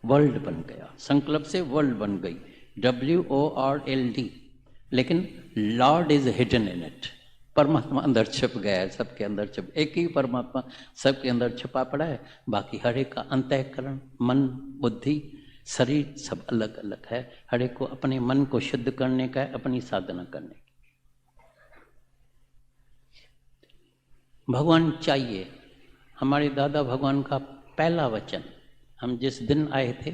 World बन गया, संकल्प से वर्ल्ड बन गई, WORLD। लेकिन Lord is hidden in it, परमात्मा अंदर छिप गया है, सबके अंदर छिप, एक ही परमात्मा सबके अंदर छिपा पड़ा है। बाकी हर एक का अंतःकरण, मन, बुद्धि, शरीर सब अलग अलग है। हर एक को अपने मन को शुद्ध करने का है, अपनी साधना करने की। भगवान चाहिए। हमारे दादा भगवान का पहला वचन, हम जिस दिन आए थे,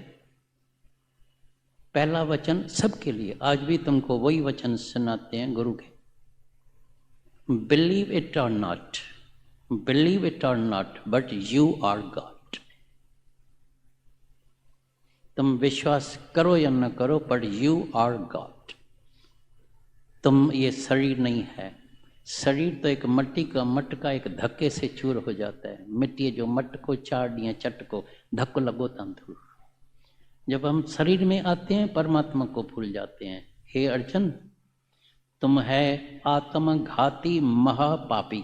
पहला वचन सबके लिए, आज भी तुमको वही वचन सुनाते हैं गुरु के, believe it or not, believe it or not, but you are God. तुम विश्वास करो या न करो, बट यू आर गॉड। तुम ये शरीर नहीं है। शरीर तो एक मट्टी का, मटका एक धक्के से चूर हो जाता है। मिट्टी जो मट को चार दिए चट को धक्को लगो तंदूर। जब हम शरीर में आते हैं परमात्मा को भूल जाते हैं। हे अर्जुन, तुम है आत्मघाती महापापी।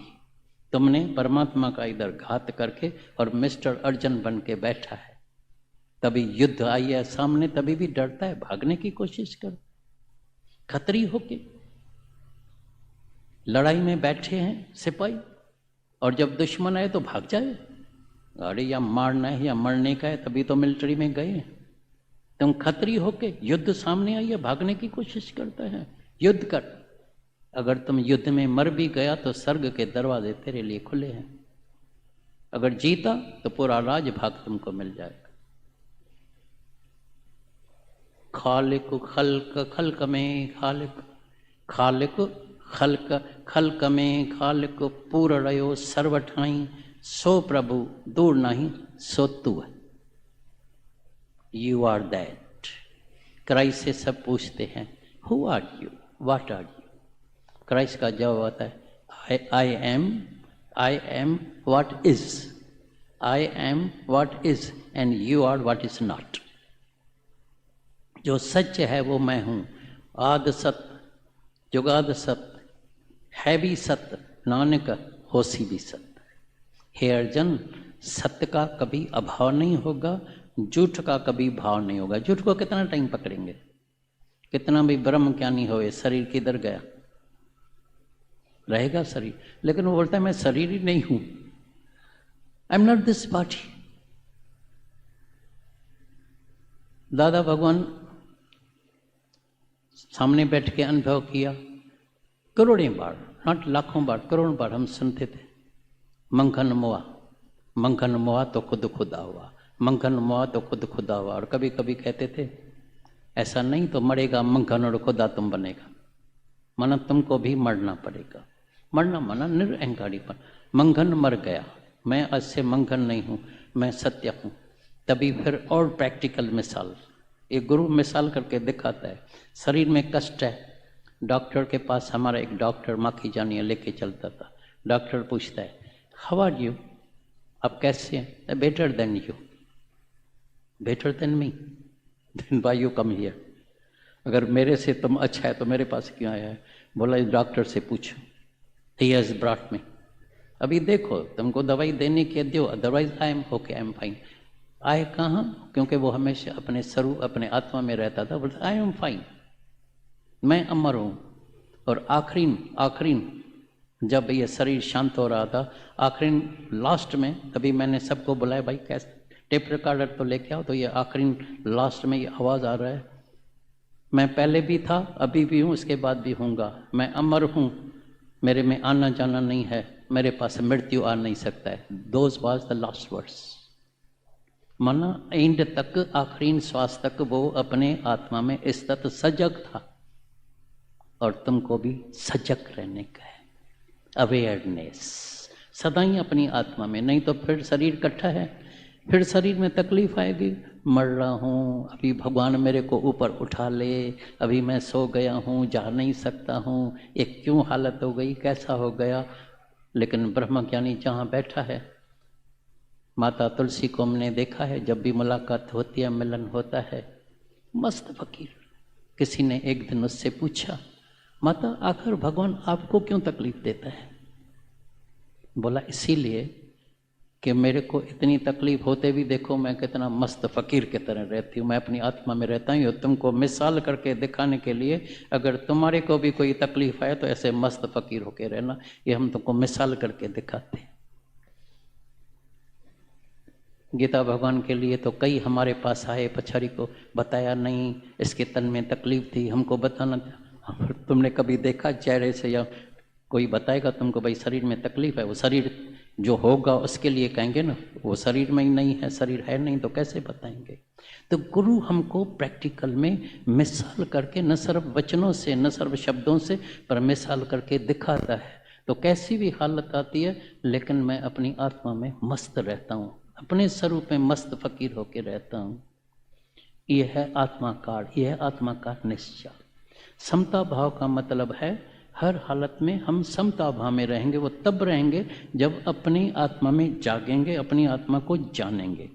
तुमने परमात्मा का इधर घात करके और मिस्टर अर्जुन बन के बैठा है। तभी युद्ध आई है सामने, तभी भी डरता है, भागने की कोशिश कर, खतरी होके लड़ाई में बैठे हैं सिपाही, और जब दुश्मन आए तो भाग जाए। अरे या मारना है या मरने का है, तभी तो मिलिट्री में गए। तुम खतरी होके, युद्ध सामने आई है, भागने की कोशिश करता है। युद्ध कर। अगर तुम युद्ध में मर भी गया तो स्वर्ग के दरवाजे तेरे लिए खुले हैं। अगर जीता तो पूरा राज भाग तुमको मिल जाएगा। खालिक खल्क खल्क में खालिक, खालिक खल्क खल्क में खालिक, पूर रयो सर्वठाई, सो प्रभु दूर नहीं सो तू है। You are that. क्राइस्ट से सब पूछते हैं, who are you, what are you? Christ का जवाब आता है, I am what is, I am what is, and you are what is not. जो सच है वो मैं हूं। आद सत्य, जुगाद सत्य, है भी सत्य, नानक होसी भी सत्य। हे अर्जुन, सत्य का कभी अभाव नहीं होगा, झूठ का कभी भाव नहीं होगा। झूठ को कितना टाइम पकड़ेंगे? कितना भी ब्रह्म ज्ञानी होए, शरीर किधर गया? रहेगा शरीर। लेकिन वो बोलता है मैं शरीर ही नहीं हूं, I am not this body. दादा भगवान सामने बैठ के अनुभव किया, करोड़ों बार, नॉट लाखों बार, करोड़ों बार हम सुनते थे, मंखन मोआ, मंखन मोआ तो खुद खुदा हुआ, मंखन मोआ तो खुद खुदा हुआ। और कभी कभी कहते थे ऐसा नहीं तो मरेगा मंखन और खुदा तुम बनेगा, माना तुमको भी मरना पड़ेगा। मरना माना निरअहंकारीपन। मंखन मर गया, मैं आज से मंखन नहीं हूँ, मैं सत्य हूँ। तभी फिर और प्रैक्टिकल मिसाल, एक गुरु मिसाल करके दिखाता है। शरीर में कष्ट है, डॉक्टर के पास हमारा एक डॉक्टर माखी जानिया लेके चलता था। डॉक्टर पूछता है, हाउ आर यू, आप कैसे हैं? Better than you. Better than me, then why you come here? अगर मेरे से तुम अच्छा है तो मेरे पास क्यों आया है? बोला इस डॉक्टर से पूछो, ही हैज ब्रॉट मी। अभी देखो तुमको दवाई देने के दो, otherwise I am okay, I am fine. आए कहाँ? क्योंकि वो हमेशा अपने स्वरूप, अपने आत्मा में रहता था। बोलता आई एम फाइन, मैं अमर हूँ। और आखिरी जब ये शरीर शांत हो रहा था, आखिरी लास्ट में, तभी मैंने सबको बुलाया, भाई कैसे टेप रिकॉर्डर तो लेके आओ। तो ये आखिरी लास्ट में ये आवाज़ आ रहा है, मैं पहले भी था, अभी भी हूँ, इसके बाद भी हूँगा। मैं अमर हूँ, मेरे में आना जाना नहीं है, मेरे पास मृत्यु आ नहीं सकता है। Those was the last words. माना एंड तक, आखिरी श्वास तक वो अपने आत्मा में स्थित सजग था। और तुमको भी सजग रहने का है, अवेयरनेस सदा ही अपनी आत्मा में। नहीं तो फिर शरीर इकट्ठा है, फिर शरीर में तकलीफ आएगी। मर रहा हूँ, अभी भगवान मेरे को ऊपर उठा ले, अभी मैं सो गया हूँ, जा नहीं सकता हूँ, ये क्यों हालत हो गई, कैसा हो गया। लेकिन ब्रह्मज्ञानी जहाँ बैठा है, माता तुलसी को हमने देखा है, जब भी मुलाकात होती है, मिलन होता है, मस्त फकीर। किसी ने एक दिन उससे पूछा, माता आखिर भगवान आपको क्यों तकलीफ देता है? बोला इसीलिए कि मेरे को इतनी तकलीफ होते भी देखो मैं कितना मस्त फकीर की तरह रहती हूँ, मैं अपनी आत्मा में रहता हूँ। तुमको मिसाल करके दिखाने के लिए, अगर तुम्हारे को भी कोई तकलीफ आए तो ऐसे मस्त फकीर होके रहना, ये हम तुमको मिसाल करके दिखाते हैं। गीता भगवान के लिए तो कई हमारे पास आए, पछाड़ी को बताया नहीं इसके तन में तकलीफ थी, हमको बताना था। तुमने कभी देखा चेहरे से या कोई बताएगा तुमको भाई शरीर में तकलीफ है? वो शरीर जो होगा उसके लिए कहेंगे ना, वो शरीर में ही नहीं है, शरीर है नहीं तो कैसे बताएंगे? तो गुरु हमको प्रैक्टिकल में मिसाल करके, न सिर्फ वचनों से, न सिर्फ शब्दों से, पर मिसाल करके दिखाता है। तो कैसी भी हालत आती है लेकिन मैं अपनी आत्मा में मस्त रहता हूँ, अपने स्वरूप में मस्त फकीर होकर रहता हूँ। यह है आत्माकार, यह है आत्माकार निश्चय। समता भाव का मतलब है हर हालत में हम समता भाव में रहेंगे। वो तब रहेंगे जब अपनी आत्मा में जागेंगे, अपनी आत्मा को जानेंगे।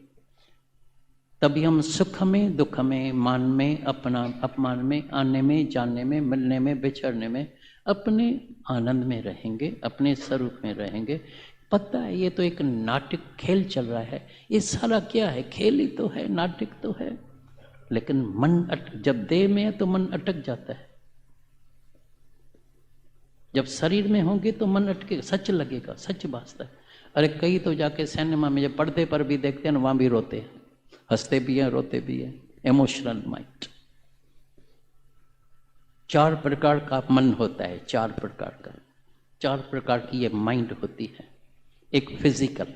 तभी हम सुख में, दुख में, मान में, अपना अपमान में, आने में, जाने में, मिलने में, बिछड़ने में, अपने आनंद में रहेंगे, अपने स्वरूप में रहेंगे। पता है ये तो एक नाटक खेल चल रहा है, ये सारा क्या है? खेल ही तो है, नाटक तो है। लेकिन मन जब देह में है तो मन अटक जाता है, जब शरीर में होंगे तो मन अटके, सच लगेगा, सच भासता है। अरे कई तो जाके सिनेमा में जब पर्दे पर भी देखते हैं ना, वहां भी रोते हैं, हंसते भी हैं, रोते भी हैं। Emotional mind. 4 प्रकार का मन होता है, 4 प्रकार का, 4 प्रकार की ये माइंड होती है। एक फिजिकल,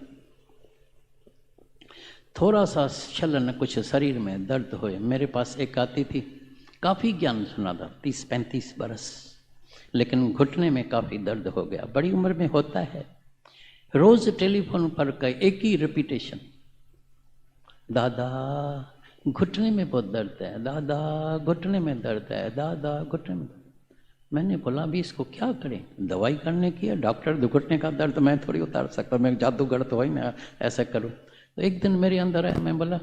थोड़ा सा चलन, कुछ शरीर में दर्द होए। मेरे पास एक आती थी, काफी ज्ञान सुना था, 30-35 बरस, लेकिन घुटने में काफी दर्द हो गया। बड़ी उम्र में होता है। रोज टेलीफोन पर एक ही रिपीटेशन, दादा घुटने में बहुत दर्द है, दादा घुटने में दर्द है, दादा घुटने में। मैंने बोला अभी इसको क्या करें? दवाई करने की है? डॉक्टर घुटने का दर्द मैं थोड़ी उतार सकता, मैं जादूगर तो ही मैं ऐसा करूं। तो एक दिन मेरे अंदर आया, मैं बोला,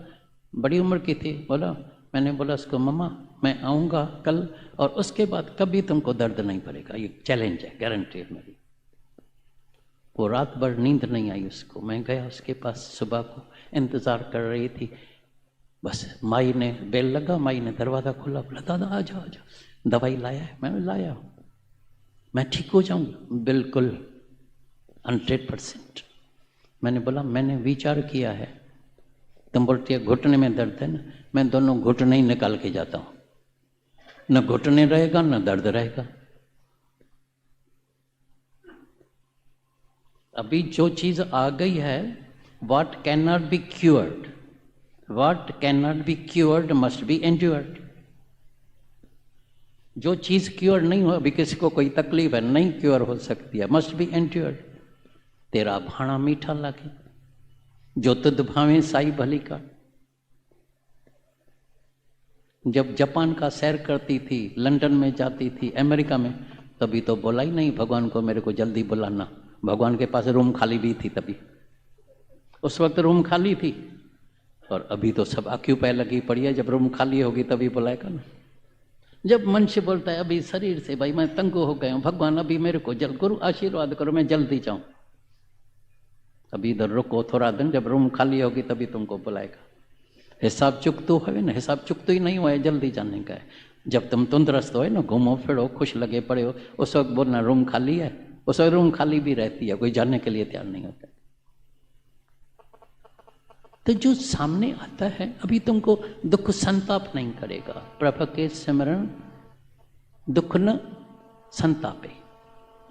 बड़ी उम्र की थी, बोला, मैंने बोला उसको, मम्मा मैं आऊँगा कल और उसके बाद कभी तुमको दर्द नहीं पड़ेगा, ये चैलेंज है, गारंटी है मेरी। वो रात भर नींद नहीं आई उसको। मैं गया उसके पास, सुबह को इंतज़ार कर रही थी। बस माई ने बेल लगा, माई ने दरवाज़ा खोला, बोला दादा आ जाओ आ जाओ, दवाई लाया है? मैंने लाया हूँ, मैं ठीक हो जाऊँगा बिल्कुल 100%। मैंने बोला मैंने विचार किया है, तुम बोलती है घुटने में दर्द है ना, मैं दोनों घुटने ही निकाल के जाता हूँ, न घुटने रहेगा न दर्द रहेगा। अभी जो चीज आ गई है, what cannot be cured, what cannot be cured must be endured। जो चीज क्योर नहीं हो, अभी किसी को कोई तकलीफ है, नहीं क्योर हो सकती है, मस्ट बी एंड्योर्ड। तेरा भाणा मीठा लागे, जो तुद भावे साई भली का। जब जापान का सैर करती थी, लंदन में जाती थी, अमेरिका में, तभी तो बोला ही नहीं भगवान को मेरे को जल्दी बुलाना। भगवान के पास रूम खाली भी थी, तभी उस वक्त रूम खाली थी। और अभी तो सब ऑक्यूपाई लगी पड़ी है, जब रूम खाली होगी तभी बुलाएगा ना। जब मन से बोलता है अभी शरीर से, भाई मैं तंग हो गया हूँ, भगवान अभी मेरे को जल्द गुरु आशीर्वाद करो, मैं जल्दी जाऊं, अभी इधर रुको थोड़ा दिन, जब रूम खाली होगी तभी तुमको बुलाएगा। हिसाब चुकतो है ना, हिसाब चुकतो ही नहीं हुआ है, जल्दी जाने का है। जब तुम तंदुरुस्त हो ना, घूमो फिरो, खुश लगे पड़े हो, उस वक्त बोलना रूम खाली है। उस वक्त रूम खाली भी रहती है, कोई जाने के लिए तैयार नहीं होता। तो जो सामने आता है, अभी तुमको दुख संताप नहीं करेगा। प्रभु के सिमरण दुख न संतापे,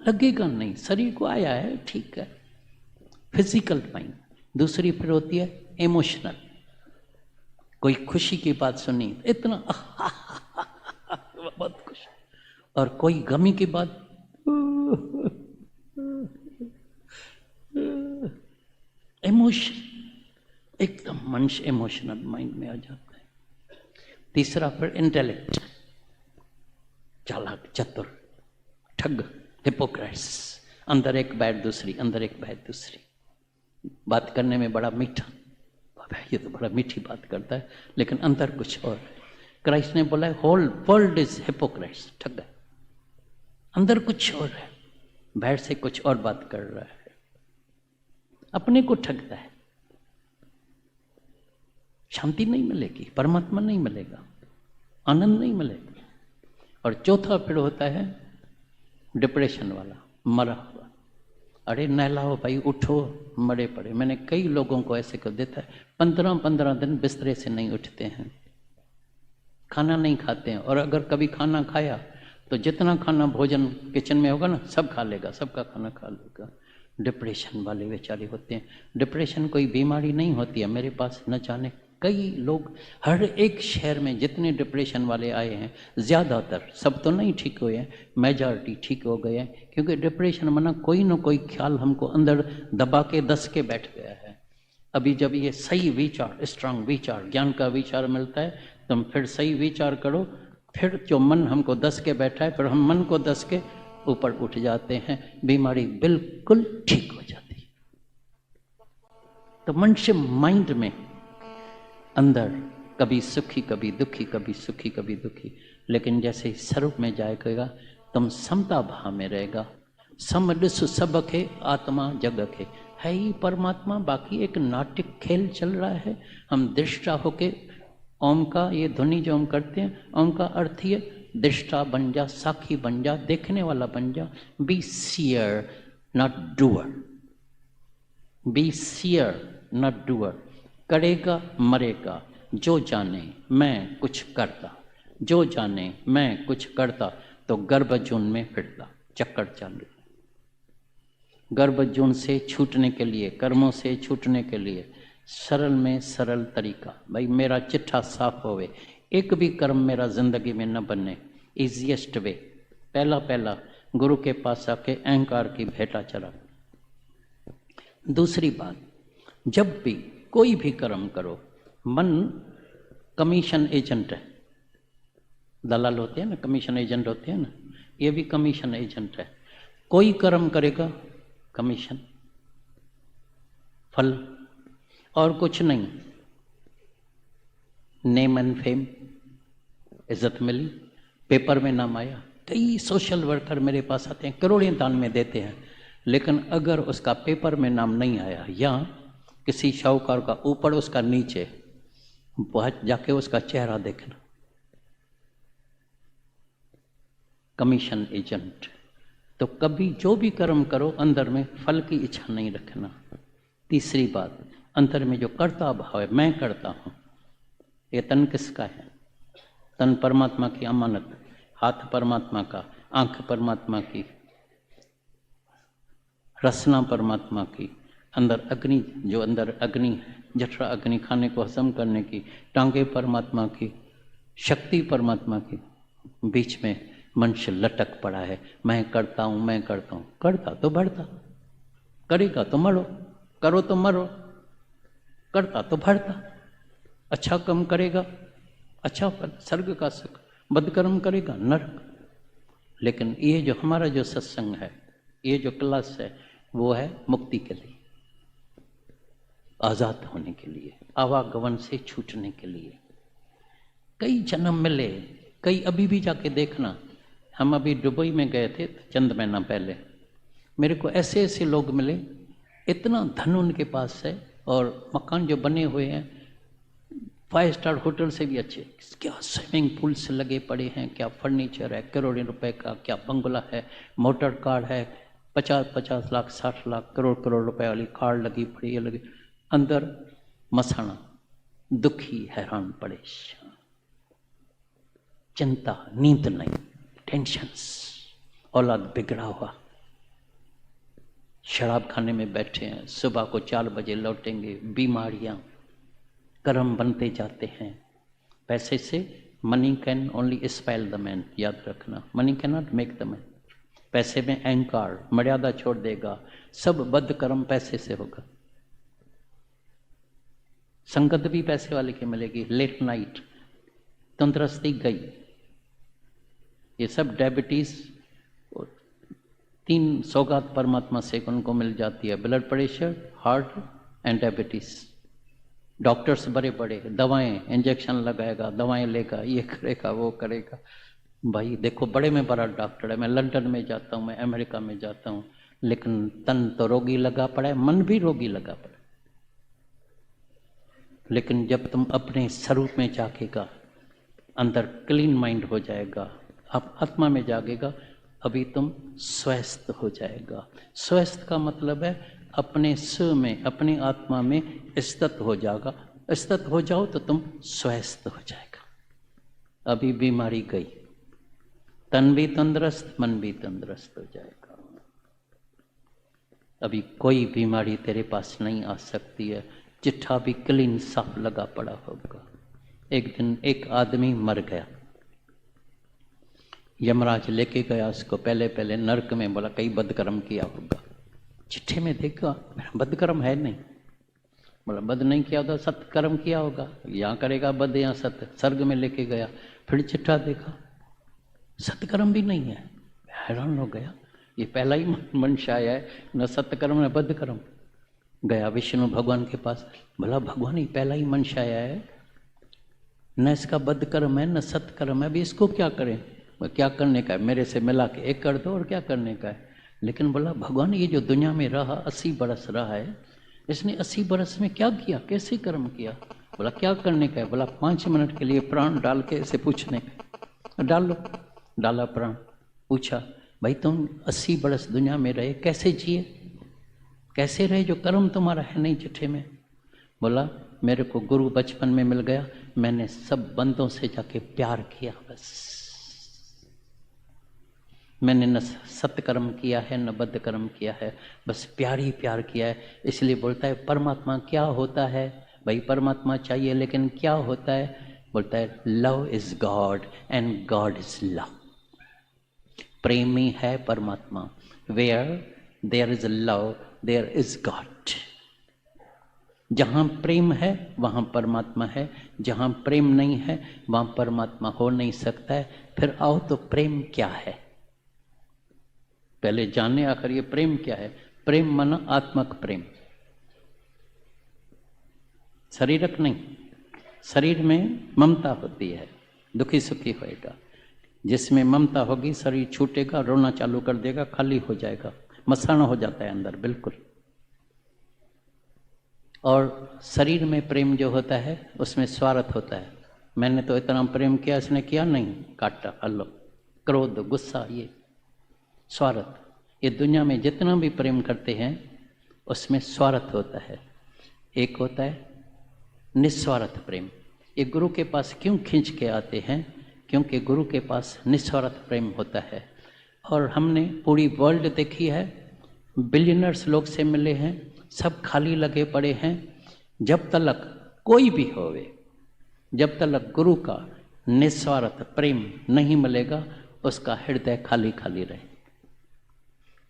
लगेगा नहीं। शरीर को आया है ठीक है, फिजिकल माइंड। दूसरी फिर होती है इमोशनल। कोई खुशी की बात सुनी, इतना बहुत खुश, और कोई गमी की बात, इमोशन, एकदम मनुष्य इमोशनल माइंड में आ जाता है। तीसरा फिर इंटेलेक्ट, चालाक, चतुर, ठग, हिपोक्रेट्स। अंदर एक बैठ दूसरी, अंदर एक बैठ दूसरी। बात करने में बड़ा मीठा, ये तो बड़ा मीठी बात करता है, लेकिन अंदर कुछ और। क्राइस्ट ने बोला है होल वर्ल्ड इज हिपोक्रेट्स, ठग है। अंदर कुछ और है, बैठ से कुछ और बात कर रहा है, अपने को ठगता है। शांति नहीं मिलेगी, परमात्मा नहीं मिलेगा, आनंद नहीं मिलेगा। और चौथा फिर होता है डिप्रेशन वाला, मरा हुआ। अरे नहलाओ भाई, उठो, मरे पड़े। मैंने कई लोगों को ऐसे कर देता है, 15-15 दिन बिस्तरे से नहीं उठते हैं, खाना नहीं खाते हैं, और अगर कभी खाना खाया तो जितना खाना भोजन किचन में होगा ना, सब खा लेगा, सबका खाना खा लेगा। डिप्रेशन वाले बेचारे होते हैं। डिप्रेशन कोई बीमारी नहीं होती है, मेरे पास न जाने कई लोग, हर एक शहर में जितने डिप्रेशन वाले आए हैं, ज़्यादातर, सब तो नहीं ठीक हुए हैं, मेजॉरिटी ठीक हो गए हैं। क्योंकि डिप्रेशन माना कोई ना कोई ख्याल हमको अंदर दबा के दस के बैठ गया है। अभी जब ये सही विचार, स्ट्रांग विचार, ज्ञान का विचार मिलता है, तुम फिर सही विचार करो, फिर जो मन हमको दस के बैठा है, फिर हम मन को दस के ऊपर उठ जाते हैं, बीमारी बिल्कुल ठीक हो जाती है। तो मनुष्य माइंड में अंदर कभी सुखी कभी दुखी, कभी सुखी कभी दुखी, लेकिन जैसे स्वरूप में जाएगा तुम समता भाव में रहेगा। सम ॾिस सब खे आत्मा जग खे, है ही परमात्मा, बाकी एक नाट्य खेल चल रहा है। हम दृष्टा होके ओम का ये ध्वनि जो हम करते हैं, ओम का अर्थ ये दृष्टा बन जा, साखी बन जा, देखने वाला बन जा। Be seer not doer, be seer not doer. करेगा मरेगा, जो जाने मैं कुछ करता, जो जाने मैं कुछ करता, तो गर्भजून में फिरता, चक्कर चालू। गर्भजून से छूटने के लिए, कर्मों से छूटने के लिए सरल में सरल तरीका, भाई मेरा चिट्ठा साफ होवे, एक भी कर्म मेरा जिंदगी में न बने, इजिएस्ट वे। पहला गुरु के पास आके अहंकार की भेंटा चढ़ा। दूसरी बात, जब भी कोई भी कर्म करो, मन कमीशन एजेंट है। दलाल होते हैं ना, कमीशन एजेंट होते हैं ना, ये भी कमीशन एजेंट है। कोई कर्म करेगा कमीशन, फल, और कुछ नहीं। नेम एंड फेम, इज्जत मिली, पेपर में नाम आया। कई सोशल वर्कर मेरे पास आते हैं, करोड़ों दान में देते हैं, लेकिन अगर उसका पेपर में नाम नहीं आया, या किसी शाहूकार का ऊपर उसका नीचे, वह जाके उसका चेहरा देखना, कमीशन एजेंट। तो कभी जो भी कर्म करो, अंदर में फल की इच्छा नहीं रखना। तीसरी बात, अंतर में जो कर्ता भाव है, मैं करता हूँ। ये तन किसका है? तन परमात्मा की अमानत, हाथ परमात्मा का, आंख परमात्मा की, रसना परमात्मा की, अंदर अग्नि, जो अंदर अग्नि है, जठरा अग्नि खाने को हजम करने की, टांगे परमात्मा की, शक्ति परमात्मा की, बीच में मनुष्य लटक पड़ा है, मैं करता हूँ, मैं करता हूँ। करता तो बढ़ता, करेगा तो मरो, करो तो मरो, करता तो बढ़ता। अच्छा कर्म करेगा अच्छा फल, स्वर्ग का सुख, बदकर्म करेगा नरक। लेकिन ये जो हमारा जो सत्संग है, ये जो क्लास है, वो है मुक्ति के लिए, आजाद होने के लिए, आवागमन से छूटने के लिए। कई जन्म मिले, कई अभी भी जाके देखना। हम अभी दुबई में गए थे चंद महीना पहले, मेरे को ऐसे ऐसे लोग मिले, इतना धन उनके पास है, और मकान जो बने हुए हैं 5 स्टार होटल से भी अच्छे, क्या स्विमिंग पूल से लगे पड़े हैं, क्या फर्नीचर है करोड़ों रुपए का, क्या बंगला है, मोटर कार है, 50-50 लाख 60 लाख करोड़ रुपए वाली कार लगी पड़ी है, लगी अंदर मसाना, दुखी हैरान परेशान, चिंता, नींद नहीं, टेंशन्स, औलाद बिगड़ा हुआ, शराब खाने में बैठे हैं, सुबह को 4 बजे लौटेंगे, बीमारियां, कर्म बनते जाते हैं। पैसे से money can only स्पाइल the man, याद रखना, money can not make the man. पैसे में अहंकार, मर्यादा छोड़ देगा, सब बद कर्म पैसे से होगा। संगत भी पैसे वाले की मिलेगी, लेट नाइट, तंदुरुस्ती गई, ये सब डायबिटीज, 3 सौगात परमात्मा से उनको मिल जाती है, blood pressure, heart and diabetes. Doctors बड़े बड़े, दवाएं, इंजेक्शन लगाएगा, दवाएं लेगा, ये करेगा वो करेगा। भाई देखो, बड़े में बड़ा डॉक्टर है, मैं लंदन में जाता हूँ, मैं अमेरिका में जाता हूँ, लेकिन तन तो रोगी लगा पड़ा है, मन भी रोगी लगा पड़ा है। लेकिन जब तुम अपने स्वरूप में जागेगा, अंदर क्लीन माइंड हो जाएगा, आप आत्मा में जागेगा, अभी तुम स्वस्थ हो जाएगा। स्वस्थ का मतलब है अपने स्व में, अपनी आत्मा में स्थित हो जाएगा। स्थित हो जाओ तो तुम स्वस्थ हो जाएगा। अभी बीमारी गई, तन भी तंदुरुस्त, मन भी तंदुरुस्त हो जाएगा। अभी कोई बीमारी तेरे पास नहीं आ सकती है, चिट्ठा भी क्लीन साफ लगा पड़ा होगा। एक दिन एक आदमी मर गया, यमराज लेके गया उसको, पहले पहले नरक में, बोला कई बदकर्म किया होगा। चिट्ठे में देखा बदकर्म है नहीं, बोला बद नहीं किया होगा, सत्कर्म किया होगा, यहाँ करेगा बद यहाँ सत्य। स्वर्ग में लेके गया, फिर चिट्ठा देखा सत्कर्म भी नहीं है, हैरान हो गया, ये पहला ही मनुष्य आया है, न सत्कर्म न बदकर्म। गया विष्णु भगवान के पास, बोला भगवान ये पहला ही मनुष्य आया है, न इसका बदकर्म है न सत्कर्म है, अभी इसको क्या करें? क्या करने का है? मेरे से मिला के एक कर दो, और क्या करने का है? लेकिन बोला भगवान ये जो दुनिया में रहा 80 बरस रहा है, इसने 80 बरस में क्या किया, कैसे कर्म किया? बोला क्या करने का है? बोला 5 मिनट के लिए प्राण डाल के इसे पूछने का। डाल लो, डाला प्राण, पूछा भाई तुम 80 बरस दुनिया में रहे, कैसे जिए, कैसे रहे, जो कर्म तुम्हारा है नहीं चिट्ठे में? बोला मेरे को गुरु बचपन में मिल गया, मैंने सब बंदों से जाके प्यार किया, बस मैंने न सत्कर्म किया है न बद्धकर्म किया है, बस प्यार ही प्यार किया है। इसलिए बोलता है परमात्मा क्या होता है? भाई परमात्मा चाहिए, लेकिन क्या होता है? बोलता है love is God and God is love. प्रेम ही है परमात्मा। Where there is love there is God. जहाँ प्रेम है वहाँ परमात्मा है, जहाँ प्रेम नहीं है वहाँ परमात्मा हो नहीं सकता है। फिर आओ तो प्रेम क्या है, पहले जाने आखिर ये प्रेम क्या है। प्रेम माना आत्मक प्रेम, शरीरक नहीं। शरीर में ममता होती है, दुखी सुखी होएगा, जिसमें ममता होगी शरीर छूटेगा, रोना चालू कर देगा, खाली हो जाएगा, मसाना हो जाता है अंदर बिल्कुल। और शरीर में प्रेम जो होता है उसमें स्वार्थ होता है, मैंने तो इतना प्रेम किया, इसने किया नहीं, काटा, अल्लो, क्रोध, गुस्सा, ये स्वार्थ। ये दुनिया में जितना भी प्रेम करते हैं उसमें स्वार्थ होता है। एक होता है निस्वार्थ प्रेम। ये गुरु के पास क्यों खींच के आते हैं? क्योंकि गुरु के पास निस्वार्थ प्रेम होता है। और हमने पूरी वर्ल्ड देखी है, बिलियनर्स लोग से मिले हैं, सब खाली लगे पड़े हैं। जब तलक कोई भी होवे, जब तलक गुरु का निस्वार्थ प्रेम नहीं मिलेगा, उसका हृदय खाली खाली रहे।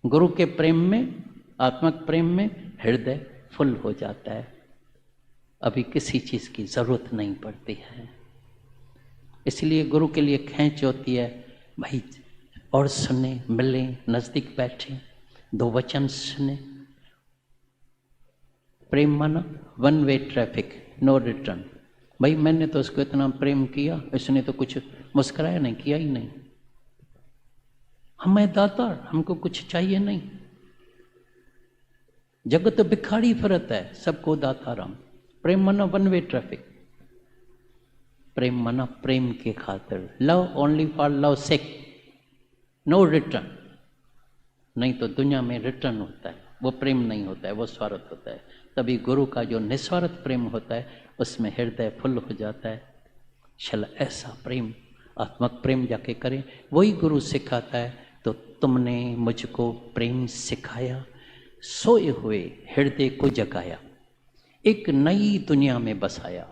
गुरु के प्रेम में, आत्मक प्रेम में हृदय फुल हो जाता है, अभी किसी चीज़ की ज़रूरत नहीं पड़ती है। इसलिए गुरु के लिए खींच होती है, भाई और सुने, मिले, नज़दीक बैठे, 2 वचन सुने। प्रेम माना 1 वे ट्रैफिक, नो रिटर्न। भाई मैंने तो उसको इतना प्रेम किया, इसने तो कुछ मुस्कुराया नहीं, किया ही नहीं। हमें दाता, हमको कुछ चाहिए नहीं। जगत बिखारी फिरत है, सबको दाता राम। प्रेम माना 1 वे ट्रैफिक। प्रेम माना प्रेम के खातिर, love only for love sake, no return. नहीं तो दुनिया में रिटर्न होता है, वो प्रेम नहीं होता है, वो स्वार्थ होता है। तभी गुरु का जो निस्वार्थ प्रेम होता है उसमें हृदय फुल हो जाता है। चल ऐसा प्रेम, आत्मक प्रेम जाके करें, वही गुरु सिखाता है। तो तुमने मुझको प्रेम सिखाया, सोए हुए हृदय को जगाया, एक नई दुनिया में बसाया,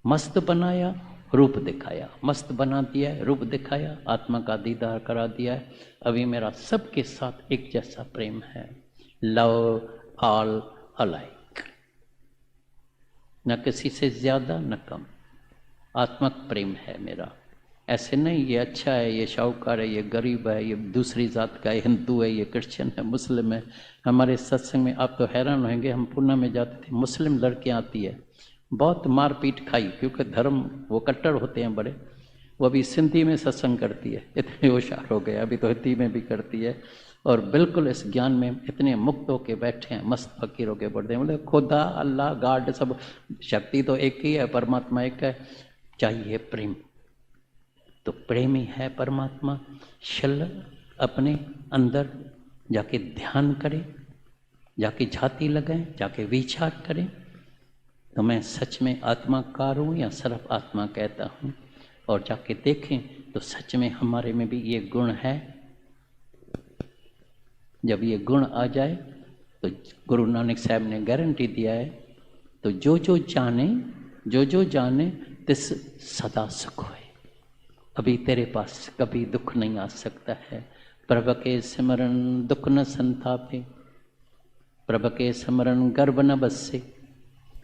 मस्त बनाया, रूप दिखाया, मस्त बना दिया है, रूप दिखाया, आत्मा का दीदार करा दिया है। अभी मेरा सबके साथ एक जैसा प्रेम है, लव ऑल अलाइक, न किसी से ज्यादा न कम, आत्मक प्रेम है मेरा। ऐसे नहीं ये अच्छा है, ये शाहूकार है, ये गरीब है, ये दूसरी जात का है, हिंदू है, ये क्रिश्चियन है, मुस्लिम है। हमारे सत्संग में आप तो हैरान होंगे, हम पूना में जाते थे, मुस्लिम लड़कियां आती है, बहुत मारपीट खाई, क्योंकि धर्म वो कट्टर होते हैं बड़े। वो अभी सिंधी में सत्संग करती है, इतने होशियार हो गए, अभी तो हिंदी में भी करती है और बिल्कुल इस ज्ञान में इतने मुक्त होके बैठे हैं, मस्त फकीर होके बढ़ते हैं। बोले खुदा अल्लाह गॉड सब शक्ति तो एक ही है, परमात्मा एक है, चाहिए प्रेम। तो प्रेम ही है परमात्मा। शल अपने अंदर जाके ध्यान करें, जाके झाती लगाएं, जाके विचार करें, तो मैं सच में आत्माकार हूँ या सिर्फ आत्मा कहता हूँ, और जाके देखें तो सच में हमारे में भी ये गुण है। जब ये गुण आ जाए तो गुरु नानक साहब ने गारंटी दिया है, तो जो जो जाने तिस सदा सुख होए। अभी तेरे पास कभी दुख नहीं आ सकता है। प्रभु के सिमरन दुख न संतापे, प्रभु के सिमरन गर्भ न बसे,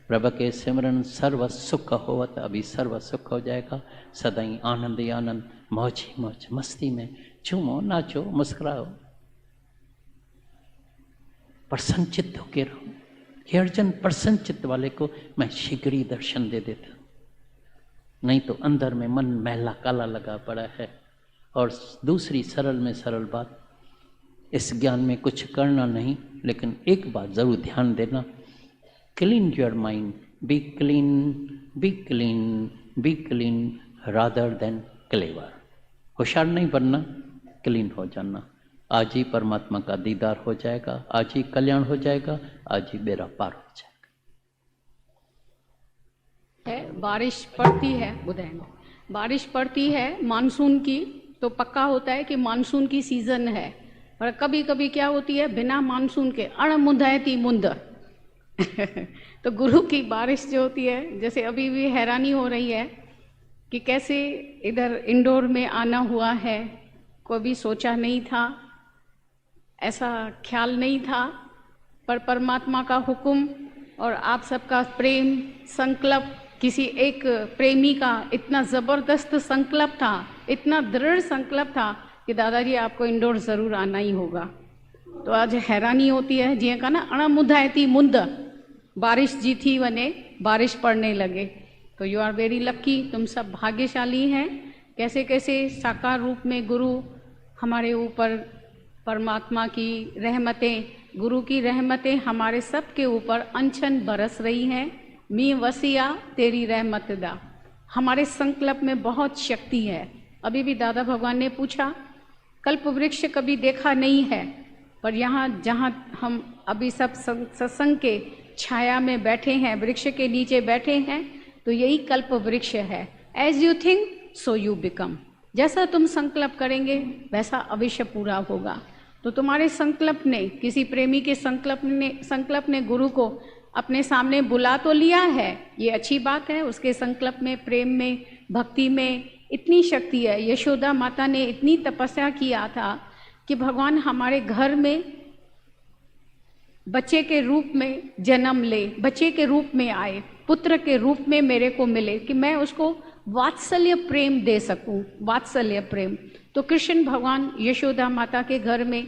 प्रभु के सिमरन सर्व सुख होवत। अभी सर्व सुख हो जाएगा, सदाई आनंद ही आनंद, मौज ही मौज, मस्ती में झूमो, नाचो, मुस्कुराओ, प्रसन्न चित्त होके रहो। हे अर्जुन, प्रसन्न चित्त वाले को मैं शीघ्र ही दर्शन दे देता, नहीं तो अंदर में मन मैला काला लगा पड़ा है। और दूसरी सरल में सरल बात, इस ज्ञान में कुछ करना नहीं, लेकिन एक बात जरूर ध्यान देना, clean your mind, B clean, B clean, B clean rather than clever. होशियार नहीं बनना, क्लीन हो जाना। आज ही परमात्मा का दीदार हो जाएगा, आज ही कल्याण हो जाएगा, आज ही बेड़ा पार हो जाएगा। बारिश पड़ती है बुधैन, बारिश पड़ती है मानसून की, तो पक्का होता है कि मानसून की सीजन है। और कभी कभी क्या होती है, बिना मानसून के अणमुंदयती मुंद तो गुरु की बारिश जो होती है, जैसे अभी भी हैरानी हो रही है कि कैसे इधर इंदौर में आना हुआ है, कभी सोचा नहीं था, ऐसा ख्याल नहीं था, पर परमात्मा का हुक्म और आप सबका प्रेम संकल्प, किसी एक प्रेमी का इतना ज़बरदस्त संकल्प था, इतना दृढ़ संकल्प था कि दादाजी आपको इंदौर ज़रूर आना ही होगा। तो आज हैरानी होती है, जीअं का ना अणमुंदायती मुंद, बारिश जी थी वने, बारिश पड़ने लगे। तो यू आर वेरी लक्की, तुम सब भाग्यशाली हैं। कैसे कैसे साकार रूप में गुरु हमारे ऊपर, परमात्मा की रहमतें, गुरु की रहमतें हमारे सब के ऊपर अनछन बरस रही हैं। मी वसिया तेरी रहमत दा, हमारे संकल्प में बहुत शक्ति है। अभी भी दादा भगवान ने पूछा, कल्प वृक्ष कभी देखा नहीं है, पर यहाँ जहाँ हम अभी सब सत्संग के छाया में बैठे हैं, वृक्ष के नीचे बैठे हैं, तो यही कल्प वृक्ष है। As you think so you become, जैसा तुम संकल्प करेंगे वैसा अवश्य पूरा होगा। तो तुम्हारे संकल्प ने, किसी प्रेमी के संकल्प ने गुरु को अपने सामने बुला तो लिया है, ये अच्छी बात है। उसके संकल्प में, प्रेम में, भक्ति में इतनी शक्ति है। यशोदा माता ने इतनी तपस्या किया था कि भगवान हमारे घर में बच्चे के रूप में जन्म ले, बच्चे के रूप में आए, पुत्र के रूप में मेरे को मिले, कि मैं उसको वात्सल्य प्रेम दे सकूं, वात्सल्य प्रेम। तो कृष्ण भगवान यशोदा माता के घर में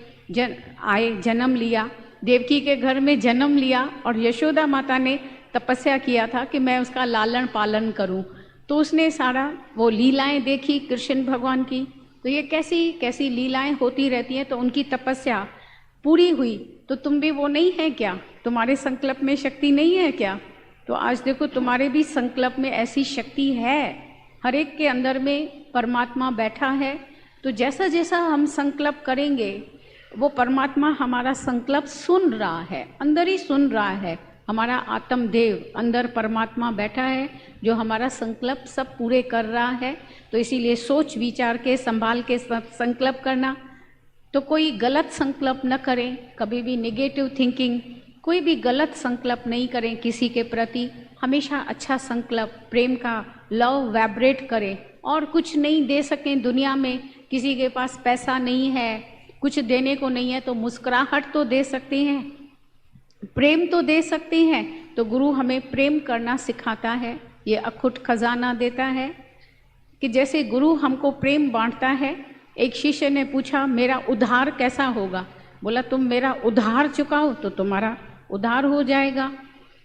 आए, जन्म लिया, देवकी के घर में जन्म लिया, और यशोदा माता ने तपस्या किया था कि मैं उसका लालन पालन करूं। तो उसने सारा वो लीलाएं देखी कृष्ण भगवान की, तो ये कैसी कैसी लीलाएं होती रहती हैं। तो उनकी तपस्या पूरी हुई। तो तुम भी वो नहीं है क्या? तुम्हारे संकल्प में शक्ति नहीं है क्या? तो आज देखो तुम्हारे भी संकल्प में ऐसी शक्ति है, हर एक के अंदर में परमात्मा बैठा है। तो जैसा जैसा हम संकल्प करेंगे, वो परमात्मा हमारा संकल्प सुन रहा है, अंदर ही सुन रहा है। हमारा आत्मदेव अंदर परमात्मा बैठा है, जो हमारा संकल्प सब पूरे कर रहा है। तो इसीलिए सोच विचार के, संभाल के संकल्प करना। तो कोई गलत संकल्प न करें, कभी भी नेगेटिव थिंकिंग, कोई भी गलत संकल्प नहीं करें किसी के प्रति। हमेशा अच्छा संकल्प, प्रेम का लव वाइब्रेट करें। और कुछ नहीं दे सकें दुनिया में, किसी के पास पैसा नहीं है, कुछ देने को नहीं है, तो मुस्कुराहट तो दे सकते हैं, प्रेम तो दे सकते हैं। तो गुरु हमें प्रेम करना सिखाता है, ये अखुट खजाना देता है कि जैसे गुरु हमको प्रेम बांटता है। एक शिष्य ने पूछा, मेरा उद्धार कैसा होगा? बोला, तुम मेरा उद्धार चुकाओ तो तुम्हारा उद्धार हो जाएगा।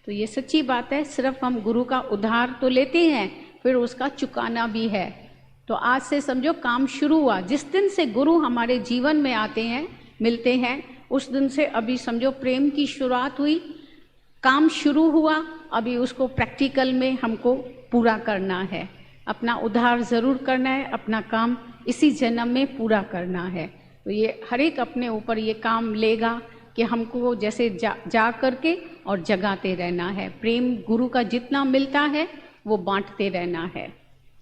तो ये सच्ची बात है, सिर्फ हम गुरु का उद्धार तो लेते हैं, फिर उसका चुकाना भी है। तो आज से समझो काम शुरू हुआ। जिस दिन से गुरु हमारे जीवन में आते हैं, मिलते हैं, उस दिन से अभी समझो प्रेम की शुरुआत हुई, काम शुरू हुआ। अभी उसको प्रैक्टिकल में हमको पूरा करना है, अपना उद्धार ज़रूर करना है, अपना काम इसी जन्म में पूरा करना है। तो ये हर एक अपने ऊपर ये काम लेगा कि हमको जैसे जा करके और जगाते रहना है। प्रेम गुरु का जितना मिलता है वो बांटते रहना है।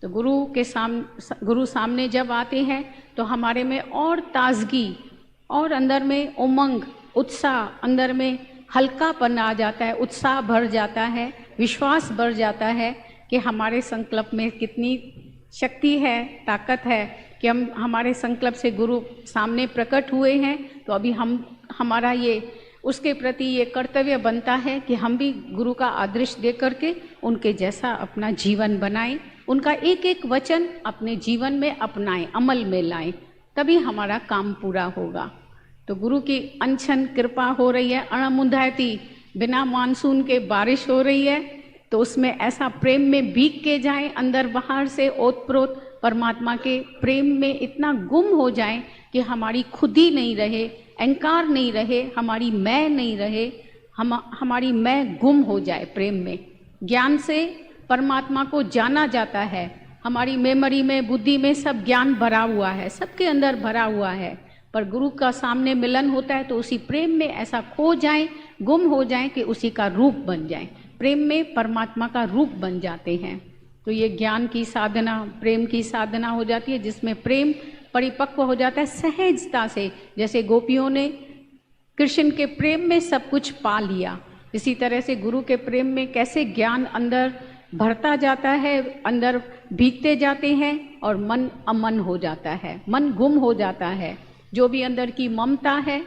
तो गुरु सामने जब आते हैं तो हमारे में और ताजगी और अंदर में उमंग, उत्साह, अंदर में हल्कापन आ जाता है, उत्साह भर जाता है, विश्वास बढ़ जाता है कि हमारे संकल्प में कितनी शक्ति है, ताकत है कि हम हमारे संकल्प से गुरु सामने प्रकट हुए हैं। तो अभी हमारा ये उसके प्रति ये कर्तव्य बनता है कि हम भी गुरु का आदर्श दे करके उनके जैसा अपना जीवन बनाएं, उनका एक एक वचन अपने जीवन में अपनाएं, अमल में लाएं, तभी हमारा काम पूरा होगा। तो गुरु की अनशन कृपा हो रही है, अणमुंधायती बिना मानसून के बारिश हो रही है। तो उसमें ऐसा प्रेम में भीग के जाएं, अंदर बाहर से ओतप्रोत परमात्मा के प्रेम में इतना गुम हो जाएं कि हमारी खुदी नहीं रहे, अहंकार नहीं रहे, हमारी मैं नहीं रहे, हमारी मैं गुम हो जाए प्रेम में। ज्ञान से परमात्मा को जाना जाता है, हमारी मेमोरी में, बुद्धि में सब ज्ञान भरा हुआ है, सबके अंदर भरा हुआ है, पर गुरु का सामने मिलन होता है तो उसी प्रेम में ऐसा खो जाएं, गुम हो जाएं कि उसी का रूप बन जाएं, प्रेम में परमात्मा का रूप बन जाते हैं। तो ये ज्ञान की साधना, प्रेम की साधना हो जाती है, जिसमें प्रेम परिपक्व हो जाता है सहजता से। जैसे गोपियों ने कृष्ण के प्रेम में सब कुछ पा लिया, इसी तरह से गुरु के प्रेम में कैसे ज्ञान अंदर भरता जाता है, अंदर भीगते जाते हैं और मन अमन हो जाता है, मन गुम हो जाता है। जो भी अंदर की ममता है,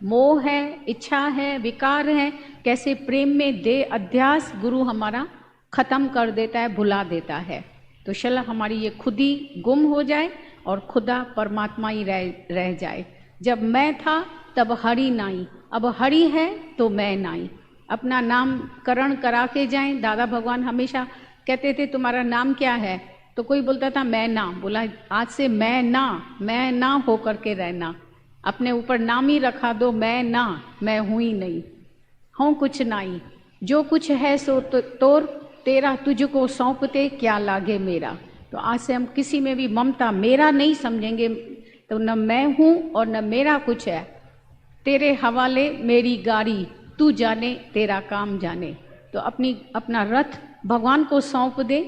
मोह है, इच्छा है, विकार है, कैसे प्रेम में दे अध्यास गुरु हमारा खत्म कर देता है, भुला देता है। तो शला हमारी ये खुदी गुम हो जाए और खुदा परमात्मा ही रह जाए। जब मैं था तब हरि नाई, अब हरि है तो मैं नाई। अपना नामकरण करा के जाएं। दादा भगवान हमेशा कहते थे तुम्हारा नाम क्या है, तो कोई बोलता था मैं ना, बोला आज से मैं ना हो करके रहना। अपने ऊपर नाम ही रखा दो, मैं ना, मैं हूँ ही नहीं, हूँ कुछ नाई, जो कुछ है सो तोर तेरा, तुझको सौंपते क्या लागे मेरा। तो आज से हम किसी में भी ममता मेरा नहीं समझेंगे, तो न मैं हूँ और न मेरा कुछ है, तेरे हवाले मेरी गाड़ी, तू जाने तेरा काम जाने। तो अपना रथ भगवान को सौंप दे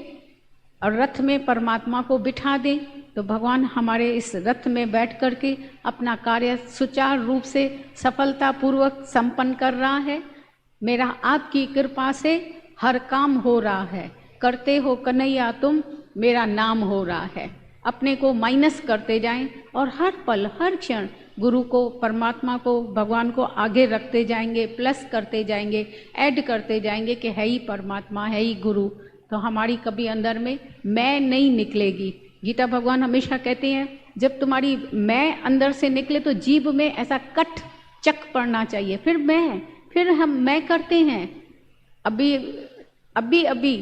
और रथ में परमात्मा को बिठा दे, तो भगवान हमारे इस रथ में बैठ करके अपना कार्य सुचारू रूप से सफलतापूर्वक संपन्न कर रहा है। मेरा आपकी कृपा से हर काम हो रहा है, करते हो कन्हैया तुम, मेरा नाम हो रहा है। अपने को माइनस करते जाएं और हर पल हर क्षण गुरु को, परमात्मा को, भगवान को आगे रखते जाएंगे, प्लस करते जाएंगे, ऐड करते जाएंगे कि है ही परमात्मा, है ही गुरु। तो हमारी कभी अंदर में मैं नहीं निकलेगी। गीता भगवान हमेशा कहते हैं जब तुम्हारी मैं अंदर से निकले तो जीभ में ऐसा कट चक पड़ना चाहिए, फिर हम मैं करते हैं। अभी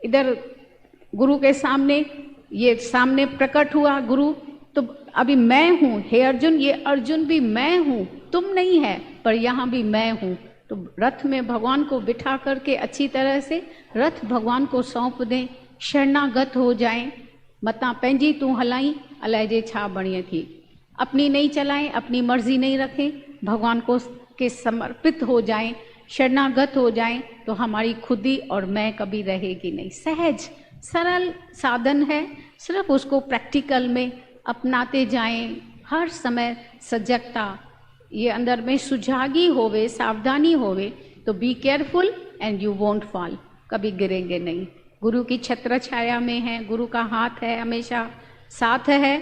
इधर गुरु के सामने ये सामने प्रकट हुआ गुरु, तो अभी मैं हूँ, हे अर्जुन, ये अर्जुन भी मैं हूँ, तुम नहीं है, पर यहाँ भी मैं हूँ। तो रथ में भगवान को बिठा करके अच्छी तरह से रथ भगवान को सौंप दें, शरणागत हो जाएं। मता पंहिंजी तू हलाई, अलाए जे छा बणीअ थी। अपनी नहीं चलाएं, अपनी मर्जी नहीं रखें, भगवान को के समर्पित हो जाएं, शरणागत हो जाएं, तो हमारी खुदी और मैं कभी रहेगी नहीं। सहज सरल साधन है, सिर्फ उसको प्रैक्टिकल में अपनाते जाएं। हर समय सजगता ये अंदर में सुजागी होवे, सावधानी होवे, तो be careful and you won't fall, कभी गिरेंगे नहीं। गुरु की छत्र छाया में है, गुरु का हाथ है, हमेशा साथ है,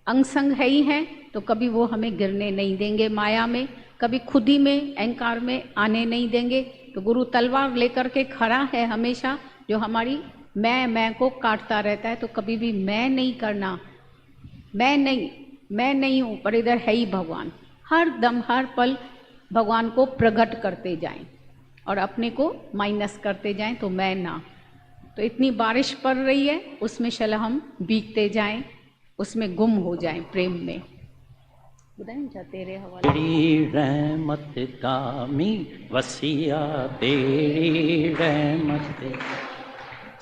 अंग संग है ही है, तो कभी वो हमें गिरने नहीं देंगे माया में, कभी खुदी में, अहंकार में आने नहीं देंगे। तो गुरु तलवार लेकर के खड़ा है हमेशा, जो हमारी मैं को काटता रहता है। तो कभी भी मैं नहीं करना, मैं नहीं हूँ, पर इधर है ही भगवान। हर दम हर पल भगवान को प्रकट करते जाएं और अपने को माइनस करते जाएं, तो मैं ना। तो इतनी बारिश पड़ रही है, उसमें शला हम भीगते जाएं, उसमें गुम हो जाएं प्रेम में। बुधाएं तेरे हवाले। तेरी रहमत दामी वसिया, तेरी रहमत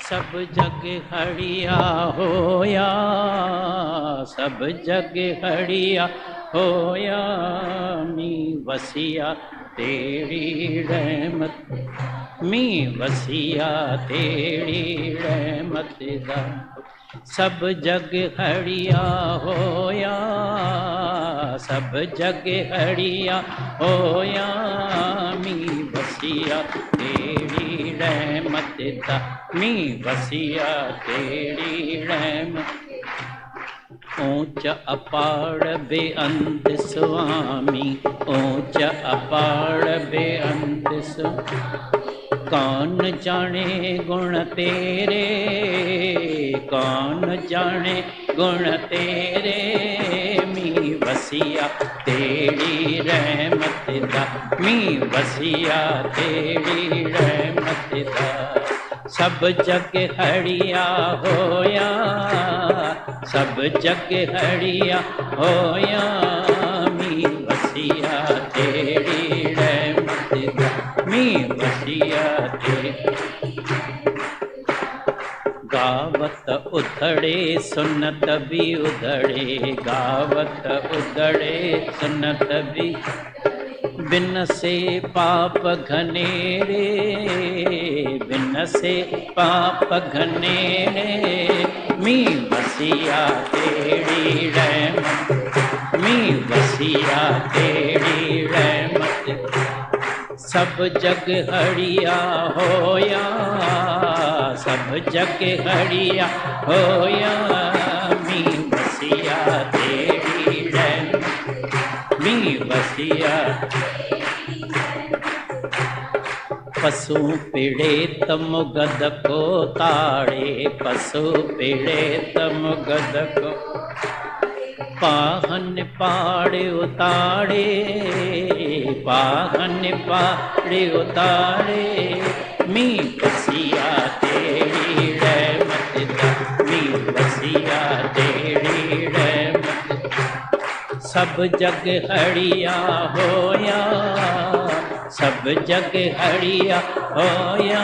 सब जग हरिया होया, सब जग हरिया होया। मी वसिया तेरी रहमत, मी वसिया तेरी रहमत दा सब जग हरिया होया, सब जग हरिया होया। मी वसिया तेरी रहमत दा, मी वसिया तेरी रहमत। ऊंच अपार बेअंत स्वामी, ऊंच अपार बेअंत स्वामी। कौन जाने गुण तेरे, कौन जाने गुण तेरे। मी वसिया तेरी रहमत दा, मी वसिया तेरी रहमत दा सब जग हरिया होया, सब जग हरिया होया। मी वसिया तेरी रहमत दा, मी वसिया तेरी। गावत उधड़े सुनत भी उधड़े, गावत उधड़े सुनत भी। बिन से पाप घनेरे, बिन से पाप घनेरे। मी वसिया तेरी रहमत, मी वसिया तेरी रहमत सब जग हरिया होया, सब जग हरिया होया। मी वसिया तेरी रहमत, मी वसिया। पशु पीड़े तम गद को ताड़े, पशु पीड़े तम गद को पाहन पाड़े उतारे, पाहन पाड़े उतारे। मी वसिया तेरी रहमत दा, मी वसिया तेरी रहमत सब जग हरिया होया, सब जग हरिया होया।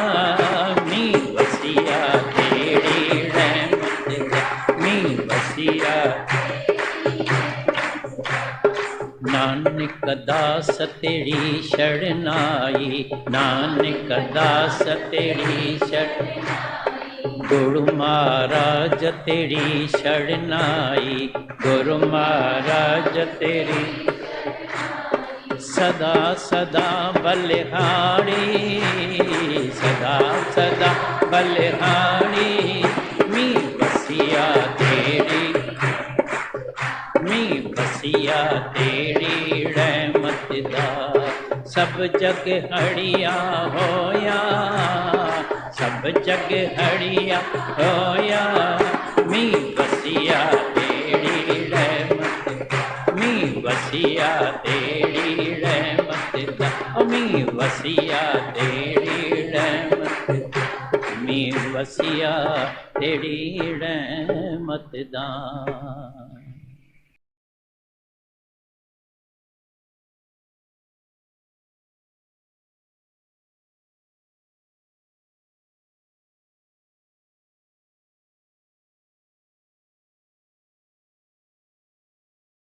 मी वसिया तेरी रहमत दा, मी वसिया। नानक दास तेरी शरणाई, नानक दास तेरी शरण। गुरु महाराज तेरी शरणाई, गुरु महाराज तेरी। सदा सदा बलिहारी, सदा सदा बलिहारी। मी वसिया तेरी, मी वसिया तेरी रहमत दा सब जग हरिया होया, सब जग हरिया होया। मी वसिया तेरी रहमत, मी वसिया तेरी रहमत दा, मी वसिया तेरी रहमत, मी वसिया तेरी रहमत दा।